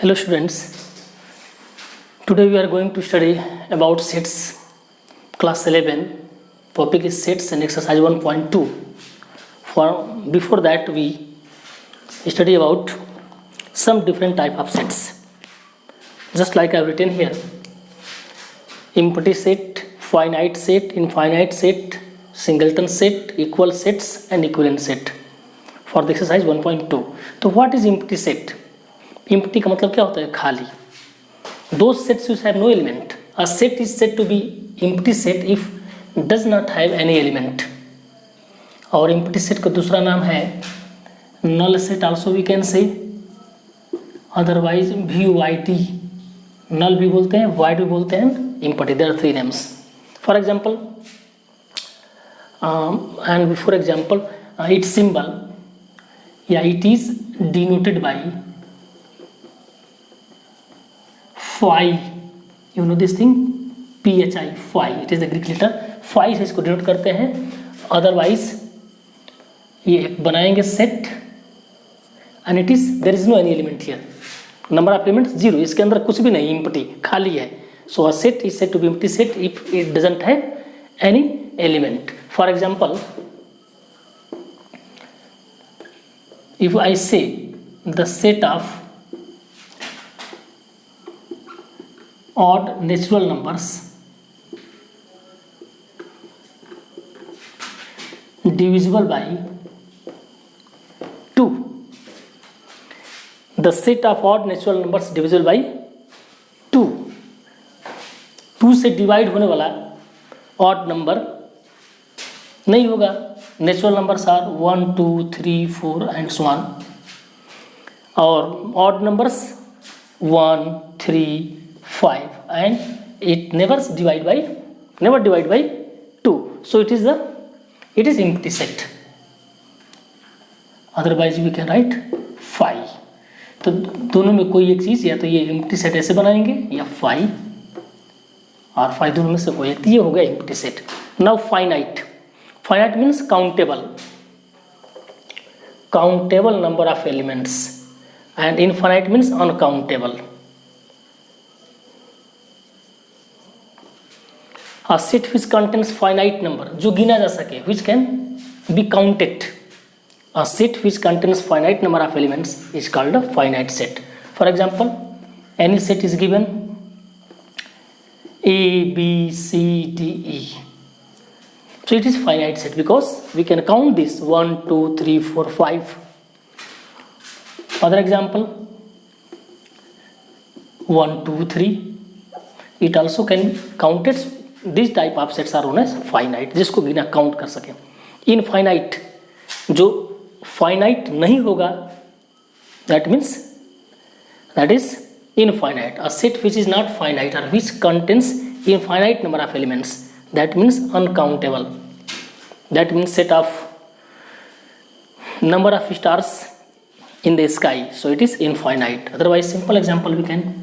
Hello students, today we are going to study about sets class 11. Topic is sets and exercise 1.2. Before that we study about some different type of sets. Just like I have written here, empty set, finite set, infinite set, singleton set, equal sets and equivalent set for the exercise 1.2. तो what is empty set? Empty का मतलब क्या होता है? खाली. Those sets which have no element. A set is said to be empty set if does not have any element. और empty set का दूसरा नाम है null set also we can say. Otherwise VYT. Null भी बोलते हैं, void भी बोलते हैं, empty. There are three names. For example, and before example, its symbol. Yeah, it is denoted by phi. You know this thing, phi, phi. It is the Greek letter. Phi से इसको denote करते हैं. Otherwise ये बनाएंगे set and it is there is no any element here. Number of elements 0. इसके अंदर कुछ भी नहीं, एम्प्टी, खाली है. So a set is said to be empty set if it doesn't have any element. For example, if I say the set of odd natural numbers divisible by 2, the set of odd natural numbers divisible by 2, 2 से divide होने वाला odd number नहीं होगा. Natural numbers are 1, 2, 3, 4 and so on. और odd numbers 1, 3, 5 and it never divide by 2. So it is empty set. Otherwise we can write 5. तो दोनों में कोई एक चीज़, या तो ये एम्प्टी सेट ऐसे बनाएंगे या 5 और 5 दोनों में से कोई एक. ये हो गया empty set. Now finite. Finite means countable number of elements, and infinite means uncountable. A set which contains finite number, जो गिना जा सके, which can be counted. A set which contains finite number of elements is called a finite set. For example, any set is given A, B, C, D, E. So it is finite set because we can count this 1, 2, 3, 4, 5. Other example, 1, 2, 3. It also can count it. These type of sets are known as finite, जिसको बिना count कर सके. Infinite, जो finite नहीं होगा, that is infinite. A set which is not finite or which contains infinite number of elements, that means uncountable. That means set of number of stars in the sky, so it is infinite. Otherwise, simple example we can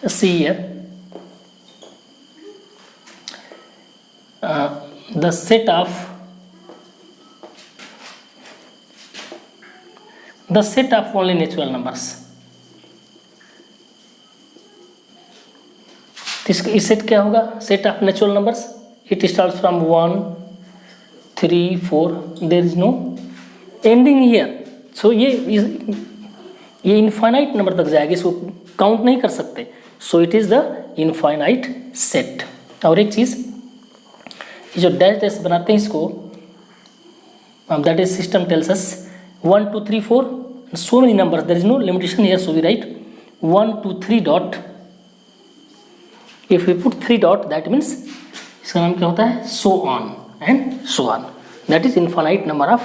see here. The set of only natural numbers. इस set क्या होगा? Set of natural numbers. It start from 1, 3, 4. There is no ending here. So ये infinite number तक जाएगी, इसको count नहीं कर सकते. सो it is the infinite set. और एक चीज, जो डैश बनाते हैं इसको, that is system tells us 1, 2, 3, 4, so many numbers, there is no limitation here, so we write 1, 2, 3 dot. If we put 3 dot, that means इसका नाम क्या होता है? so on and so on. That is infinite number of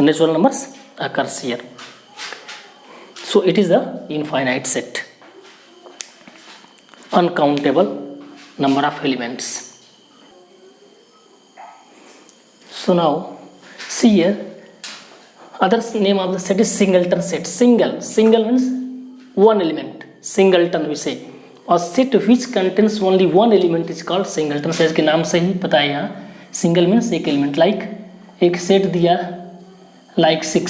natural numbers occurs here. So it is the infinite set. Uncountable number of elements. So now see here, other name of the set is singleton set. Single means one element. Singleton we say. और set which contains only one element is called singleton. Set के नाम से ही पता है यहाँ, single means एक element. Like एक सेट दिया like 6,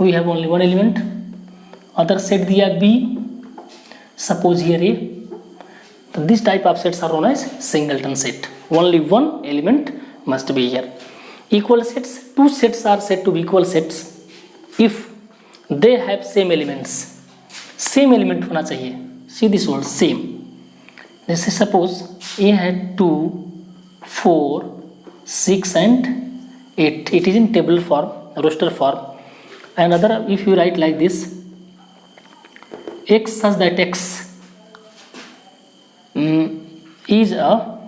we have only one element. Other set दिया B, suppose here A. So this type of sets are known as singleton set. Only one element must be here. Equal sets, two sets are said to be equal sets if they have same elements. Same element होना चाहिए. See this word same. This is suppose A had 2, 4, 6 and 8. It is in table form, roster form. And other, if you write like this, x such that x is a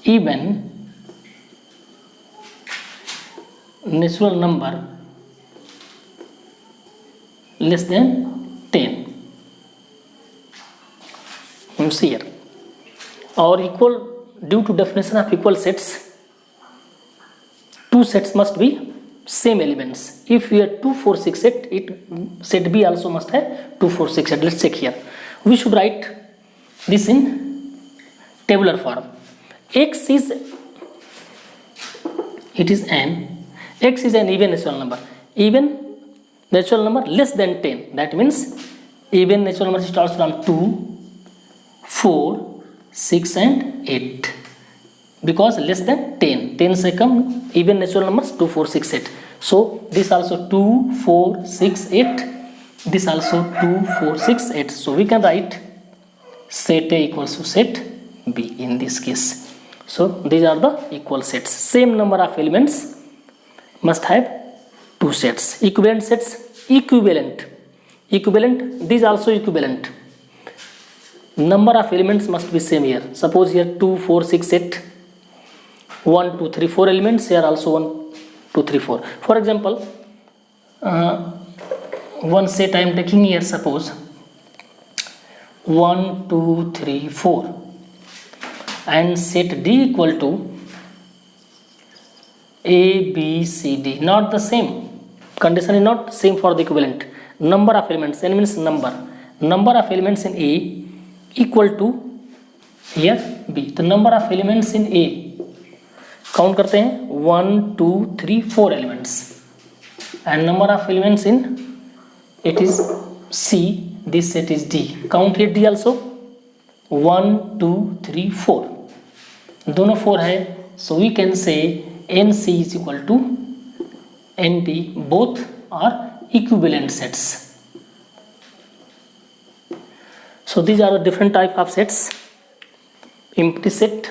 even natural number less than 10. See here, or equal, due to definition of equal sets, two sets must be same elements. If we have 2, 4, 6 set, set B also must have 2, 4, 6 set. Let's check here. We should write this in tabular form. X is an even natural number. Even natural number less than 10. That means even natural number starts from 2, 4, 6 and 8. Because less than 10. 10 से कम even natural numbers 2, 4, 6, 8. So this also 2, 4, 6, 8. This also 2, 4, 6, 8. So we can write set A equals to set B in this case. So these are the equal sets. Same number of elements must have two sets. Equivalent sets, equivalent. These also equivalent. Number of elements must be same here. Suppose here 2, 4, 6, 8. 1, 2, 3, 4 elements. Here also 1, 2, 3, 4. For example, one set I am taking here. Suppose 1, 2, 3, 4, and set D equal to A, B, C, D. Not the same. Condition is not same for the equivalent. Number of elements. N means number. Number of elements in A equal to here B. The number of elements in A, count करते हैं 1, 2, 3, 4 elements, and number of elements in it is C. This set is D. Count here D also 1, 2, 3, 4. दोनों 4 है. So we can say NC is equal to ND. Both are equivalent sets. So these are the different type of sets. Empty set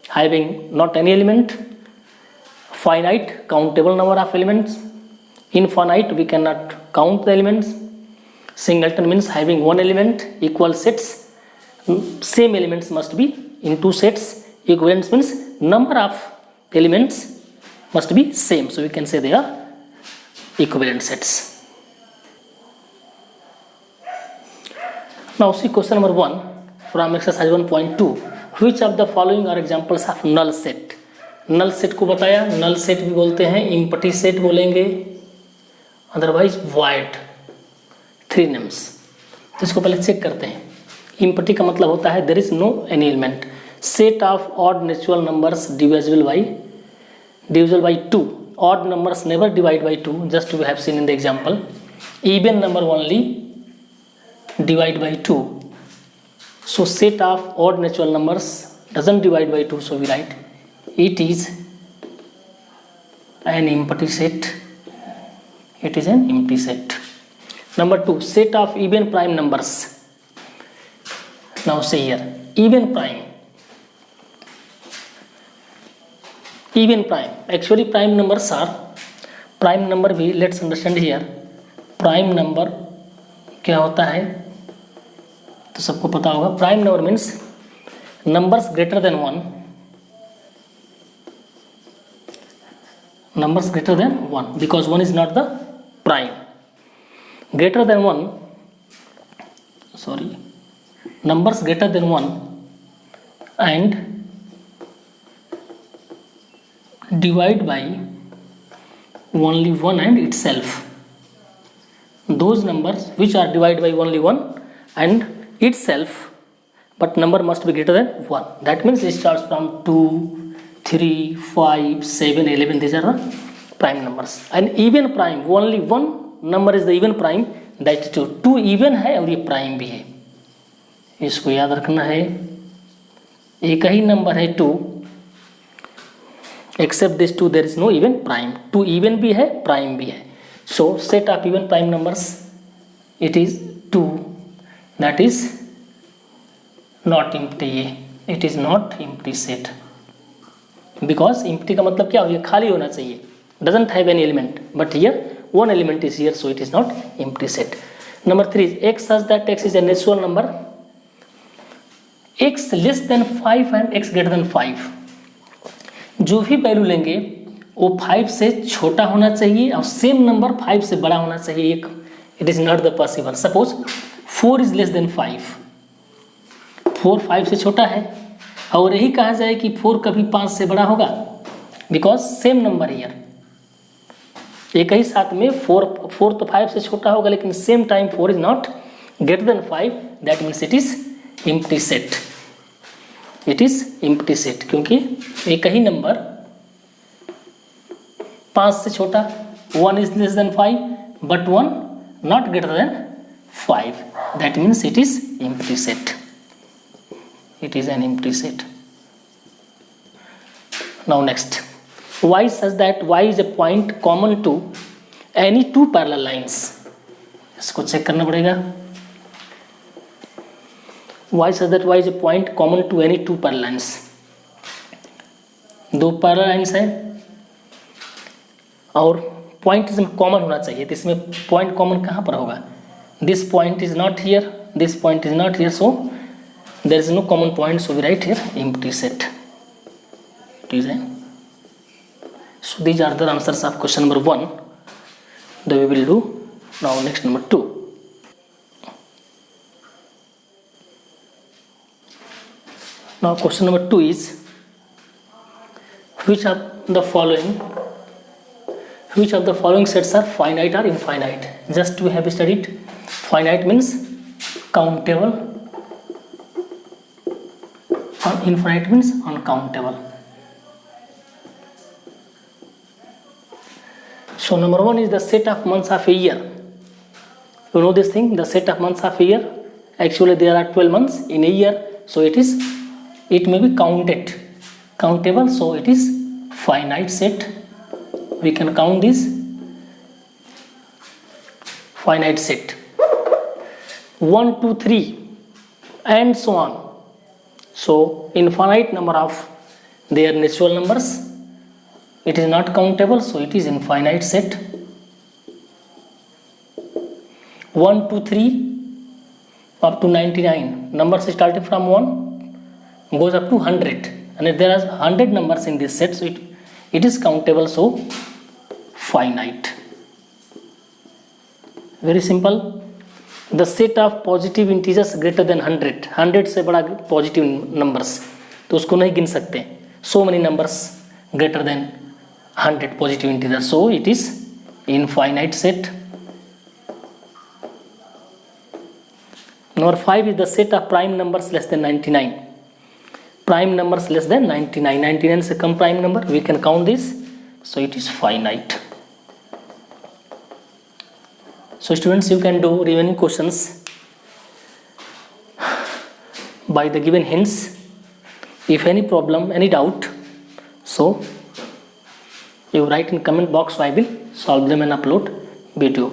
having not any element, finite countable number of elements, infinite we cannot count the elements, singleton means having one element, equal sets, same elements must be in two sets, equivalence means number of elements must be same, so we can say they are equivalent sets. Now see question number 1 from exercise 1.2. Which of the following are examples of null set? null set को बताया. null set भी बोलते हैं, empty set बोलेंगे, otherwise void. 3 names. तो इसको पहले check करते हैं. empty का मतलब होता है there is no any element. set of odd natural numbers divisible by 2. odd numbers never divide by 2, just we have seen in the example. even number only divide by 2. So set of odd natural numbers doesn't divide by 2, so we write it is an empty set. It is an empty set. Number 2, set of even prime numbers. Now say here even prime. Actually prime numbers are prime number भी let's understand here. prime number क्या होता है तो सबको पता होगा. Prime number means numbers greater than 1. numbers greater than 1 because 1 is not the prime. Greater than 1, numbers greater than 1 and divide by only 1 and itself. Those numbers which are divided by only 1 and itself, but number must be greater than 1. That means it starts from 2, 3, 5, 7, 11. These are the prime numbers. And even prime, only one number is the even prime that two, two even है और ये prime भी है, इसको याद रखना है। एक ही नंबर है two, except this two there is no even prime, two even भी है प्राइम भी है। So set of even prime numbers it is two, that is not empty, it is not empty set, because empty का मतलब क्या हो, ये खाली होना चाहिए, doesn't have any element, but here one element is here, so it is not empty set. Number 3 is x such that x is a natural number, x less than 5 and x greater than 5, जो भी value लेंगे वो 5 से छोटा होना चाहिए और same number 5 से बड़ा होना चाहिए। एक it is not the possible. Suppose 4 is less than 5, 4 5 से छोटा है, और यही कहा जाए कि 4 कभी 5 से बड़ा होगा, बिकॉज सेम नंबर हियर, एक ही साथ में 4 तो 5 से छोटा होगा, लेकिन same time 4 is not greater than 5, that means it is empty set, it is empty set, क्योंकि एक ही नंबर 5 से छोटा, 1 is less than 5 but 1 not greater than 5, that means it is empty set, it is an empty set. Now next, y such that y is a point common to any two parallel lines, इसको check करना पड़ेगा। y such that y is a point common to any two parallel lines, दो parallel lines हैं और point इसमें common होना चाहिए, तो इसमें पॉइंट कॉमन कहाँ पर होगा, this point is not here, this point is not here, so there is no common point, so we write here empty set, it is an. So these are the answers of question number 1 that we will do. Now next number 2. Now question number 2 is which of the following sets are finite or infinite? Just we have studied finite means countable and infinite means uncountable. So number 1 is the set of months of a year. You know this thing, the set of months of a year. Actually there are 12 months in a year, so it may be countable, so it is finite set. We can count this finite set. 1 2 3 and so on. So infinite number of their natural numbers, it is not countable, so it is infinite set. 1 2 3 up to 99 numbers starting from 1 goes up to 100, and if there are 100 numbers in this set, so it is countable, so finite. Very simple. The set of positive integers greater than 100 से बड़ा positive numbers तो उसको नहीं गिन सकते, so many numbers greater than 100 positive integers, so it is infinite set. Number 5 is the set of prime numbers less than 99. Prime numbers less than 99, 99 से कम prime number, we can count this, so it is finite. So students, you can do remaining questions by the given hints. If any problem, any doubt, so you write in comment box, so I will solve them and upload video.